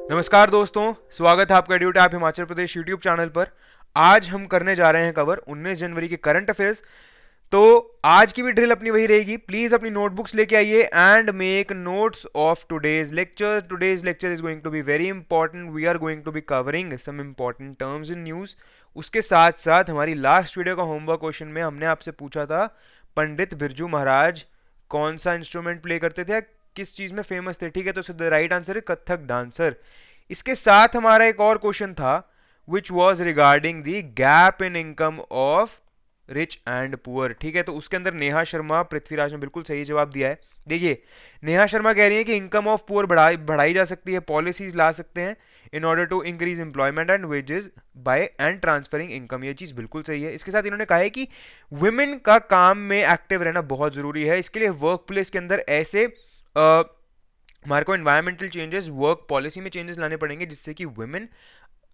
नमस्कार दोस्तों, स्वागत है आपका due tap Himachal Pradesh YouTube channel पर। आज हम करने जा रहे हैं कवर 19 जनवरी के करंट अफेयर्स। तो आज की भी ड्रिल अपनी वही रहेगी। प्लीज अपनी नोटबुक्स लेके आइए and make notes of today's lecture. Today's lecture is going to be very important. We are going to be covering some important terms in news. उसके साथ साथ हमारी लास्ट वीडियो का होमवर्क क्वेश्चन में हमने आपसे पूछा था पंडित बिरजू महाराज कौन सा इंस्ट्रूमेंट प्ले करते थे, किस चीज में फेमस थे। ठीक है, तो द राइट आंसर है कथक डांसर। इसके साथ हमारा एक और क्वेश्चन था which was regarding the gap in income of rich and poor. ठीक है, तो उसके अंदर नेहा शर्मा पृथ्वीराज ने बिल्कुल सही जवाब दिया है। देखिए, नेहा शर्मा कह रही है कि इनकम ऑफ पुअर बढ़ाई जा सकती है, पॉलिसीज ला सकते हैं in order to increase employment and wages by and transferring income. ये चीज बिल्कुल सही है। इसके साथ इन्होंने कहा है कि वुमेन का काम में एक्टिव रहना बहुत जरूरी है। इसके लिए वर्क प्लेस के अंदर ऐसे हमारे को एनवायरमेंटल चेंजेस, वर्क पॉलिसी में चेंजेस लाने पड़ेंगे जिससे कि वुमेन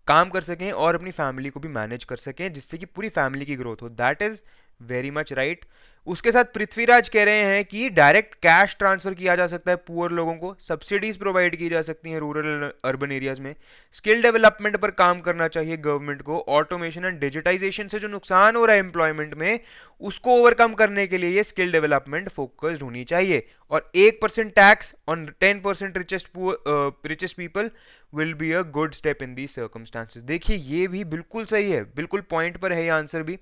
काम कर सकें और अपनी फैमिली को भी मैनेज कर सकें, जिससे कि पूरी फैमिली की ग्रोथ हो। That is very much right. उसके साथ पृथ्वीराज कह रहे हैं कि डायरेक्ट कैश ट्रांसफर किया जा सकता है पुअर लोगों को, सब्सिडीज प्रोवाइड की जा सकती हैं रूरल अर्बन एरियाज में, स्किल डेवलपमेंट पर काम करना चाहिए गवर्नमेंट को, ऑटोमेशन एंड डिजिटाइजेशन से जो नुकसान हो रहा है एम्प्लॉयमेंट में उसको ओवरकम करने के लिए ये स्किल डेवलपमेंट फोकस्ड होनी चाहिए, और 1% tax on 10% richest people will be a good step in these circumstances. देखिए, ये भी बिल्कुल सही है, बिल्कुल पॉइंट पर है ये आंसर भी।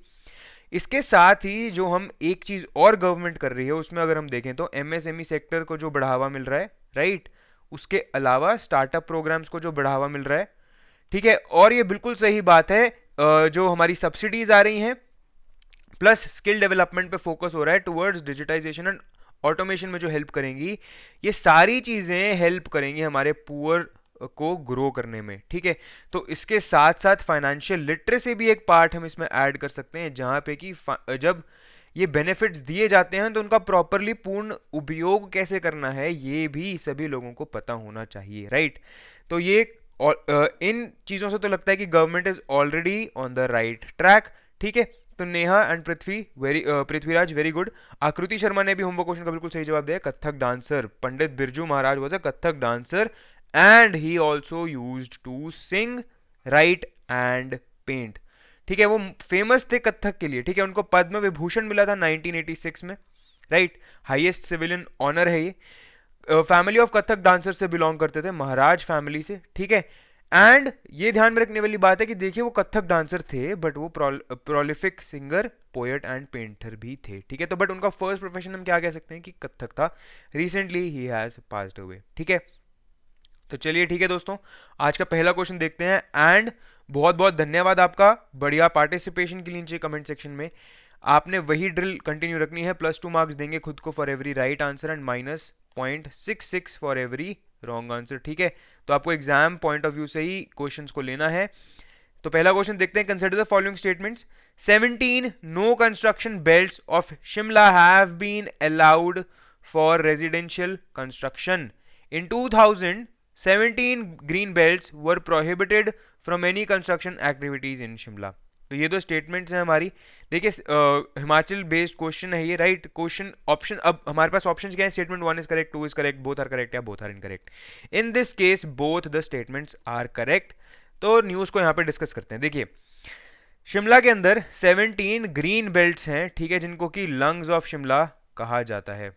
इसके साथ ही जो हम एक चीज और गवर्नमेंट कर रही है उसमें अगर हम देखें तो एमएसएमई सेक्टर को जो बढ़ावा मिल रहा है, राइट, उसके अलावा स्टार्टअप प्रोग्राम्स को जो बढ़ावा मिल रहा है। ठीक है, और ये बिल्कुल सही बात है, जो हमारी सब्सिडीज आ रही हैं प्लस स्किल डेवलपमेंट पे फोकस हो रहा है टुवर्ड्स डिजिटाइजेशन एंड ऑटोमेशन में जो हेल्प करेंगी, ये सारी चीजें हेल्प करेंगी हमारे पुअर को ग्रो करने में। ठीक है, तो इसके साथ साथ फाइनेंशियल लिटरेसी भी एक पार्ट हम इसमें ऐड कर सकते हैं, जहां पे कि जब ये बेनिफिट्स दिए जाते हैं तो उनका प्रॉपरली पूर्ण उपयोग कैसे करना है ये भी सभी लोगों को पता होना चाहिए, राइट। तो ये इन चीजों से तो लगता है कि government is already on the right track. ठीक है, तो Neha and Prithviraj very good. आकृति शर्मा ने भी होमवर्क क्वेश्चन का बिल्कुल सही जवाब दिया, Kathak dancer. Pandit Birju Maharaj was a Kathak dancer and he also used to sing, right and paint. ठीक है, वो फेमस थे कथक के लिए। ठीक है, उनको पद्म विभूषण मिला था 1986 में, राइट, हाईएस्ट सिविलियन ऑनर है ये। फैमिली ऑफ कथक डांसर से बिलोंग करते थे, महाराज फैमिली से। ठीक है, एंड ये ध्यान में रखने वाली बात है कि देखिए वो कथक डांसर थे बट वो prolific singer, poet and painter भी थे। ठीक है, तो बट उनका फर्स्ट प्रोफेशन हम क्या कह सकते हैं कि कथक था। Recently he has passed away. ठीक है, तो चलिए ठीक है दोस्तों, आज का पहला क्वेश्चन देखते हैं। एंड बहुत बहुत धन्यवाद आपका बढ़िया पार्टिसिपेशन के लिए नीचे कमेंट सेक्शन में। आपने वही ड्रिल कंटिन्यू रखनी है, +2 मार्क्स देंगे खुद को for every right answer and -0.66 for every wrong answer. ठीक है, तो आपको एग्जाम पॉइंट ऑफ व्यू से ही क्वेश्चंस को लेना है। तो पहला क्वेश्चन देखते हैं। Consider the following statements. 17 no construction belts of Shimla have been allowed for residential construction. In 2000 17 green belts were prohibited from any construction activities in Shimla. तो ये दो स्टेटमेंट्स हैं हमारी। देखिए, हिमाचल बेस्ड क्वेश्चन है ये, राइट। क्वेश्चन ऑप्शन, अब हमारे पास ऑप्शंस क्या है, statement 1 is correct, 2 is correct, both are correct या both are incorrect. In this case both the statements are correct. तो न्यूज को यहाँ पे डिस्कस करते हैं। देखिए, शिमला के अंदर 17 ग्रीन बेल्ट्स हैं, ठीक है, जिनको कि लंग्स ऑफ शिमला कहा जाता है।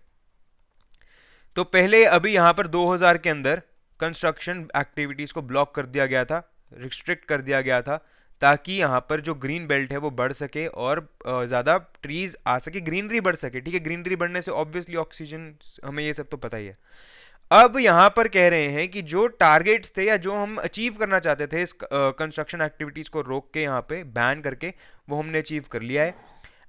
तो पहले अभी यहाँ पर 2000 के अंदर कंस्ट्रक्शन एक्टिविटीज को ब्लॉक कर दिया गया था, रिस्ट्रिक्ट कर दिया गया था, ताकि यहाँ पर जो ग्रीन बेल्ट है वो बढ़ सके और ज़्यादा ट्रीज आ सके, ग्रीनरी बढ़ सके। ठीक है, ग्रीनरी बढ़ने से ऑब्वियसली ऑक्सीजन, हमें ये सब तो पता ही है। अब यहाँ पर कह रहे हैं कि जो टारगेट्स थे या जो हम अचीव करना चाहते थे इस कंस्ट्रक्शन एक्टिविटीज को रोक के, यहाँ पे बैन करके, वो हमने अचीव कर लिया है।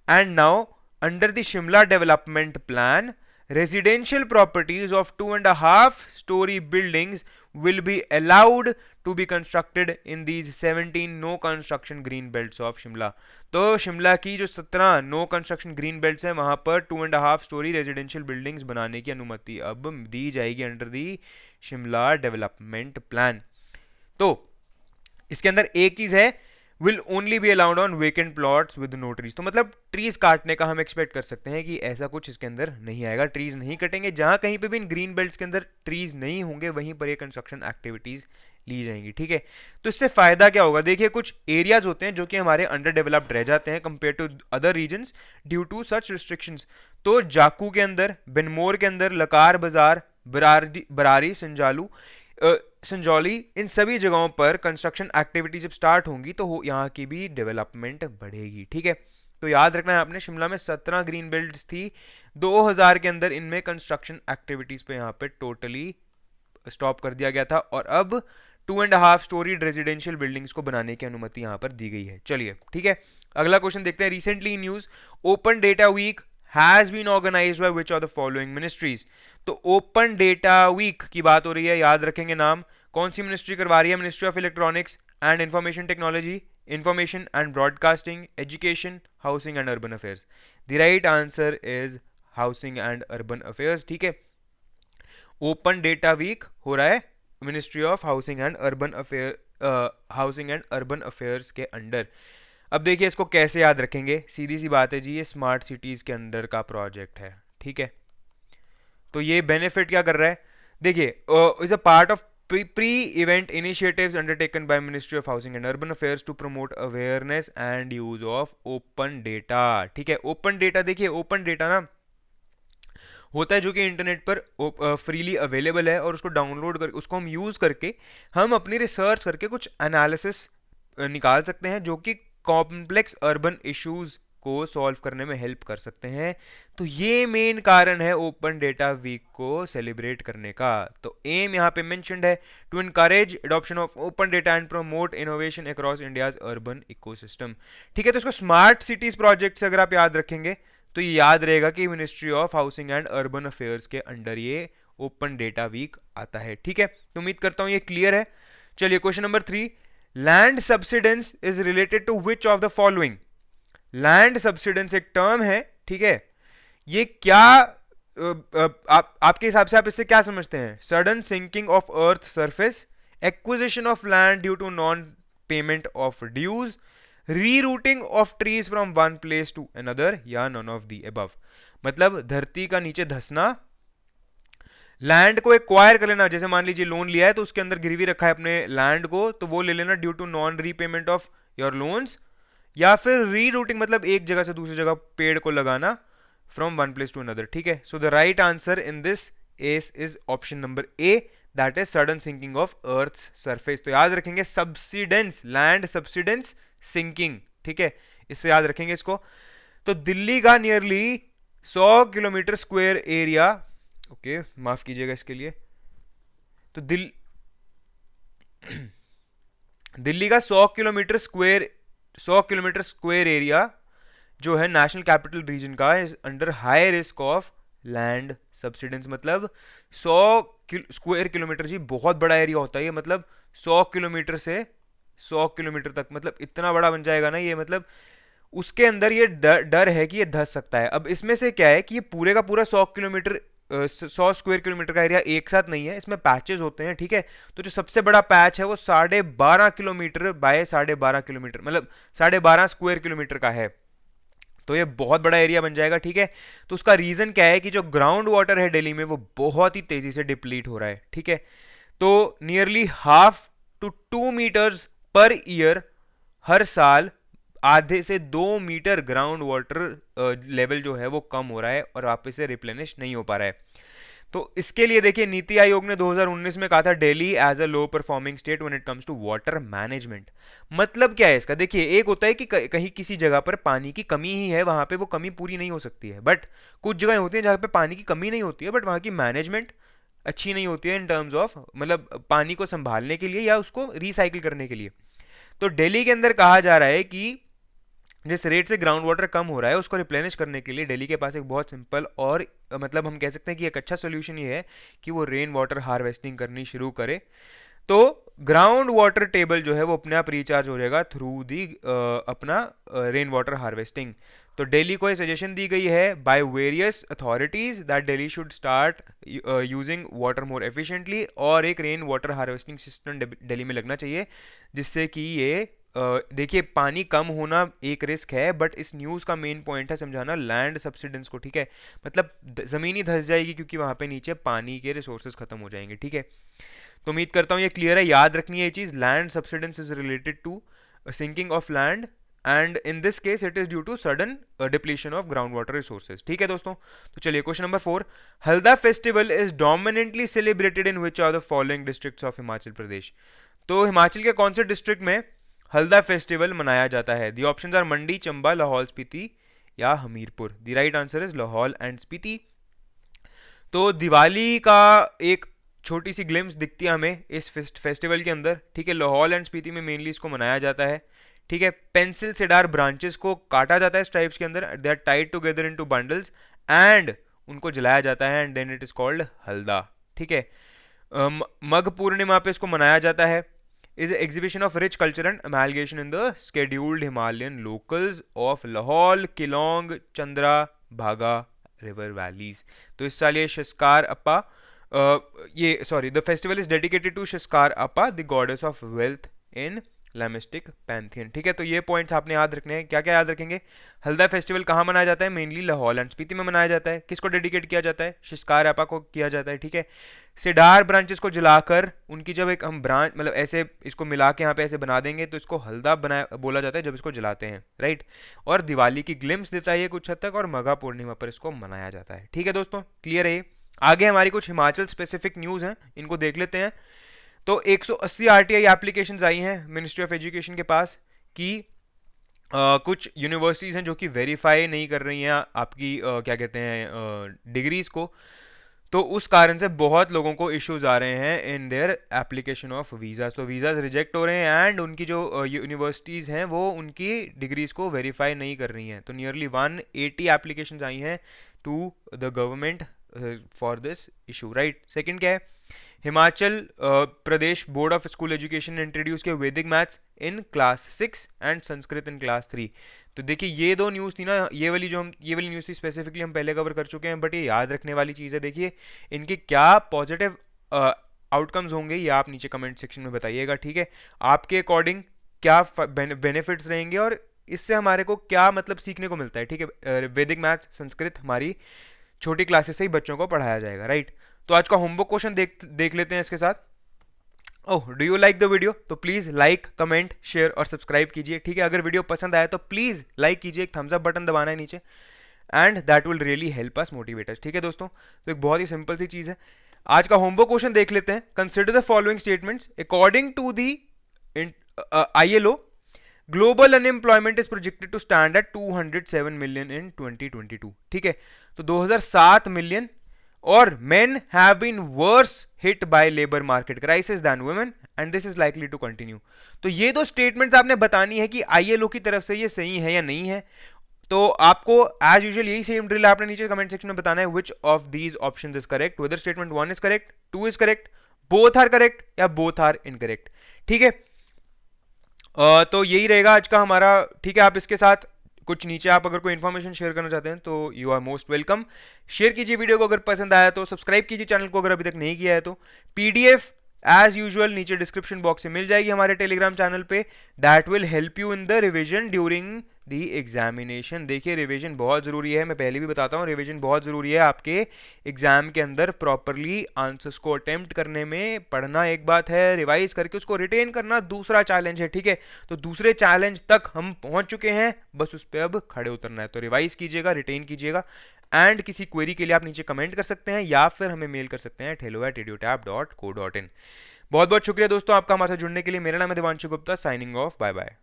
And now under the Shimla development plan, residential properties of 2.5-story buildings will be allowed to be constructed in these 17 no construction green belts of Shimla। तो शिमला की जो 17 नो कंस्ट्रक्शन ग्रीन बेल्ट्स हैं वहां पर 2.5 स्टोरी रेजिडेंशियल बिल्डिंग्स बनाने की अनुमति अब दी जाएगी under the Shimla development plan. तो इसके अंदर एक चीज है, will only be allowed on vacant plots with no trees. तो मतलब ट्रीज काटने का हम एक्सपेक्ट कर सकते हैं कि ऐसा कुछ इसके अंदर नहीं आएगा, ट्रीज नहीं कटेंगे। जहां कहीं पे भी इन ग्रीन बेल्ट्स के अंदर ट्रीज नहीं होंगे वहीं पर ये कंस्ट्रक्शन एक्टिविटीज ली जाएंगी, ठीक है। तो इससे फायदा क्या होगा, देखिए कुछ एरियाज होते हैं जो कि हमारे अंडर डेवलप्ड रह जाते हैं compared to other regions due to such restrictions. तो जाकू के अंदर, बिनमोर के अंदर, लकार बाजार, बरारी, संजौली, इन सभी जगहों पर कंस्ट्रक्शन एक्टिविटी जब स्टार्ट होंगी तो यहाँ की भी डेवलपमेंट बढ़ेगी, ठीक है। तो याद रखना है आपने, शिमला में 17 ग्रीन बेल्ट्स थी 2000 के अंदर, इनमें कंस्ट्रक्शन एक्टिविटीज पे यहाँ पे टोटली स्टॉप कर दिया गया था और अब 2.5 स्टोरीड रेजिडेंशियल बिल्डिंग्स को बनाने की अनुमति यहाँ पर दी गई है। चलिए ठीक है, अगला क्वेश्चन देखते हैं। Recently news, open data week has been organized by which of the following ministries. तो ओपन डेटा वीक की बात हो रही है, याद रखेंगे नाम, कौन सी मिनिस्ट्री करवा रही है, ministry of electronics and information technology, information and broadcasting, education, housing and urban affairs. The right answer is housing and urban affairs, ठीक है। ओपन डेटा वीक हो रहा है ministry of housing and urban affairs के under. अब देखिए इसको कैसे याद रखेंगे, सीधी सी बात है जी, ये स्मार्ट सिटीज के अंडर का प्रोजेक्ट है, ठीक है। तो ये बेनिफिट क्या कर रहा है, देखिए is a part of pre event initiatives undertaken by ministry of housing and urban affairs to promote awareness and use of open data, ठीक है। ओपन डेटा, देखिए ओपन डेटा ना होता है जो कि इंटरनेट पर फ्रीली अवेलेबल है और उसको डाउनलोड कर उसको हम यूज़ करके हम अपनी रिसर्च करके कुछ एनालिसिस निकाल सकते हैं जो कि कॉम्प्लेक्स अर्बन इश्यूज को सॉल्व करने में हेल्प कर सकते हैं। तो ये मेन कारण है ओपन डेटा वीक को सेलिब्रेट करने का। तो एम यहाँ पे मेंशन्ड है, to encourage adoption of open data and promote innovation across India's urban ecosystem, ठीक है। तो इसको स्मार्ट सिटीज प्रोजेक्ट से अगर आप याद रखेंगे तो ये याद रहेगा कि ministry of housing and urban affairs के अंडर ये ओपन डेटा वीक आता है, ठीक है। तो उम्मीद करता हूं ये क्लियर है। चलिए question number 3, land subsidence is related to which of the following. Land subsidence एक टर्म है, ठीक है। ये क्या आपके हिसाब से आप इससे क्या समझते हैं, sudden sinking of earth surface, acquisition of land due to non payment of dues, rerouting of trees from one place to another, या नॉन ऑफ दी अबव। मतलब धरती का नीचे धंसना, लैंड को एक्वायर कर लेना, जैसे मान लीजिए लोन लिया है तो उसके अंदर गिरवी रखा है अपने लैंड को, तो वो ले लेना due to non repayment of your loans, या फिर रीरूटिंग मतलब एक जगह से दूसरी जगह पेड़ को लगाना from one place to another, ठीक है। So the right answer in this is option number A, that is sudden sinking of earth surface. तो याद रखेंगे सब्सिडेंस, लैंड सब्सिडेंस सिंकिंग, ठीक है, इससे याद रखेंगे इसको। तो दिल्ली का nearly 100 kilometre square area, okay माफ कीजिएगा इसके लिए, तो दिल्ली का 100 किलोमीटर स्क्वायर एरिया जो है नेशनल कैपिटल रीजन का is under high risk of land subsidence. मतलब 100 स्क्वायर किलोमीटर जी बहुत बड़ा एरिया होता है ये, मतलब 100 किलोमीटर से 100 किलोमीटर तक, मतलब इतना बड़ा बन जाएगा ना ये, मतलब उसके अंदर ये डर है कि ये धंस सकता है। अब इसमें से क्या है कि ये पूरे का पूरा 100 स्क्वायर किलोमीटर का एरिया एक साथ नहीं है, इसमें पैचेस होते हैं, ठीक है। तो जो सबसे बड़ा पैच है वो 12.5 किलोमीटर बाय 12.5 किलोमीटर, मतलब 12.5 स्क्वायर किलोमीटर का है, तो ये बहुत बड़ा एरिया बन जाएगा, ठीक है। तो उसका रीजन क्या है कि जो ग्राउंड वाटर है दिल्ली में वो बहुत ही तेजी से डिप्लीट हो रहा है, ठीक है। तो nearly 1/2 to 2 metres per year, हर साल आधे से 2 मीटर ग्राउंड वाटर लेवल जो है वो कम हो रहा है और वापस से रिप्लेनिश नहीं हो पा रहा है। तो इसके लिए देखिए नीति आयोग ने 2019 में कहा था Delhi as a low performing state when it comes to water management. मतलब क्या है इसका, देखिए एक होता है कि कहीं किसी जगह पर पानी की कमी ही है, वहां पे वो कमी पूरी नहीं हो सकती है, बट कुछ जगह होती है जहां पे पानी की कमी नहीं होती है बट वहां की मैनेजमेंट अच्छी नहीं होती है इन टर्म्स ऑफ मतलब पानी को संभालने के लिए या उसको रिसाइकिल करने के लिए। तो दिल्ली के अंदर कहा जा रहा है कि जिस रेट से ग्राउंड वाटर कम हो रहा है उसको रिप्लेनिश करने के लिए दिल्ली के पास एक बहुत सिंपल और मतलब हम कह सकते हैं कि एक अच्छा सोल्यूशन ये है कि वो रेन वाटर हार्वेस्टिंग करनी शुरू करे। तो ग्राउंड वाटर टेबल जो है वो अपने आप रिचार्ज हो जाएगा थ्रू दी अपना रेन वाटर हार्वेस्टिंग। तो दिल्ली को ये सजेशन दी गई है by various authorities that Delhi should start using water more efficiently, और एक rain water harvesting system Delhi में लगना चाहिए जिससे कि ये देखिए पानी कम होना एक रिस्क है बट इस न्यूज़ का मेन पॉइंट है समझाना लैंड सब्सिडेंस को, ठीक है। मतलब ज़मीन ही धंस जाएगी क्योंकि वहाँ पे नीचे पानी के रिसोर्सेज खत्म हो जाएंगे, ठीक है। तो उम्मीद करता हूँ ये क्लियर है, याद रखनी है ये चीज, land subsidence is related to sinking of land and in this case it is due to sudden depletion of ground water resources. ठीक है दोस्तों, तो चलिए question number 4, Halda festival is dominantly celebrated in which are the following districts of Himachal Pradesh. तो हिमाचल के कौन से district में हल्दा फेस्टिवल मनाया जाता है? दी ऑप्शंस आर मंडी, चंबा, लाहौल स्पीति या Hamirpur. The right answer is Lahaul and Spiti. तो दिवाली का एक छोटी सी ग्लिम्स दिखती है हमें इस फेस्टिवल के अंदर। ठीक है, लाहौल एंड स्पीति में मेनली इसको मनाया जाता है। ठीक है, पेंसिल सेडार ब्रांचेस को काटा जाता है स्ट्राइप्स के अंदर, they are tied together into bundles and उनको जलाया जाता है and then it is called Halda. ठीक है, मघ पूर्णिमा पे इसको मनाया जाता है। Is exhibition of rich culture and amalgamation in the scheduled Himalayan locals of Lahaul, Keylong, Chandra Bhaga river valleys. तो इस साल ये Shaskar Apa the festival is dedicated to Shaskar Apa the goddess of wealth in Lamaistic pantheon. ठीक है, तो ये पॉइंट्स आपने याद रखने हैं। क्या क्या याद रखेंगे? हल्दा फेस्टिवल कहाँ मनाया जाता है? मेनली लाहौल एंड स्पीति में मनाया जाता है। किसको डेडिकेट किया जाता है? शस्कार आपा को किया जाता है। ठीक है, सेडार ब्रांचेस को जलाकर उनकी जब एक हम ब्रांच मतलब ऐसे इसको मिला के यहाँ पे ऐसे बना देंगे तो इसको हल्दा बनाया बोला जाता है जब इसको जलाते हैं, राइट। और दिवाली की ग्लिम्स देता है ये कुछ हद तक, और मघा पूर्णिमा पर इसको मनाया जाता है। ठीक है दोस्तों, क्लियर है ये? आगे हमारी कुछ हिमाचल स्पेसिफिक न्यूज हैं, इनको देख लेते हैं। तो 180 आरटीआई एप्लीकेशंस आई हैं मिनिस्ट्री ऑफ एजुकेशन के पास कि कुछ यूनिवर्सिटीज़ हैं जो कि वेरीफाई नहीं कर रही हैं आपकी क्या कहते हैं डिग्रीज को। तो उस कारण से बहुत लोगों को इश्यूज आ रहे हैं in their application of visas. तो वीज़ाज रिजेक्ट हो रहे हैं एंड उनकी जो यूनिवर्सिटीज़ हैं वो उनकी डिग्रीज को वेरीफाई नहीं कर रही हैं। तो नियरली 180 एप्लीकेशंस आई हैं to the government for this issue, right. Second क्या है? Himachal Pradesh board of school education ने इंट्रोड्यूस किया Vedic maths in class 6 and Sanskrit in class 3। तो देखिए ये दो न्यूज़ थी ना, ये वाली न्यूज़ थी स्पेसिफिकली हम पहले कवर कर चुके हैं, बट ये याद रखने वाली चीज़ है। देखिए इनके क्या पॉजिटिव आउटकम्स होंगे ये आप नीचे कमेंट सेक्शन में बताइएगा। ठीक है, आपके अकॉर्डिंग क्या बेनिफिट्स रहेंगे और इससे हमारे को क्या मतलब सीखने को मिलता है। ठीक है, वैदिक मैथ्स संस्कृत हमारी छोटी क्लासेस से ही बच्चों को पढ़ाया जाएगा, राइट। तो आज का होमवर्क क्वेश्चन देख लेते हैं इसके साथ। Oh, do you like the video? तो प्लीज लाइक, कमेंट, शेयर और सब्सक्राइब कीजिए। ठीक है, अगर वीडियो पसंद आया तो प्लीज लाइक कीजिए, एक थम्स अप बटन दबाना है नीचे and that will really help us motivate अस। ठीक है दोस्तों, तो एक बहुत ही सिंपल सी चीज है। आज का होमवर्क क्वेश्चन देख लेते हैं। Consider the following statements according to the ILO global unemployment is projected to stand at 207 million in 2022। ठीक है, तो 2007 मिलियन और men have been worse hit by labor market crisis than women and this is likely to continue। तो ये दो statements आपने बतानी है कि ILO की तरफ से ये सही है या नहीं है। तो आपको एज यूजुअल यही सेम ड्रिल आपने नीचे कमेंट सेक्शन में बताना है which of these options is correct, whether statement 1 is correct, 2 is correct, both are correct या both are incorrect। ठीक है, तो यही रहेगा आज का हमारा। ठीक है, आप इसके साथ कुछ नीचे आप अगर कोई इन्फॉर्मेशन शेयर करना चाहते हैं तो you are most welcome. Share कीजिए वीडियो को अगर पसंद आया तो, सब्सक्राइब कीजिए चैनल को अगर अभी तक नहीं किया है तो। PDF एज यूजुअल नीचे डिस्क्रिप्शन बॉक्स से मिल जाएगी हमारे टेलीग्राम चैनल पे, that will help you in the revision during the examination. देखिए रिवीजन बहुत ज़रूरी है, मैं पहले भी बताता हूँ रिवीजन बहुत ज़रूरी है आपके एग्जाम के अंदर प्रॉपरली आंसर्स को अटेम्प्ट करने में। पढ़ना एक बात है, रिवाइज करके उसको रिटेन करना दूसरा चैलेंज है। ठीक है, तो दूसरे चैलेंज तक हम पहुंच चुके हैं, बस उस पर अब खड़े उतरना है। तो रिवाइज कीजिएगा, रिटेन कीजिएगा एंड किसी क्वेरी के लिए आप नीचे कमेंट कर सकते हैं या फिर हमें मेल कर सकते हैं hello@edutap.co.in। बहुत बहुत शुक्रिया दोस्तों आपका हमारे साथ जुड़ने के लिए। मेरा नाम है Devanshu Gupta, signing off, bye bye.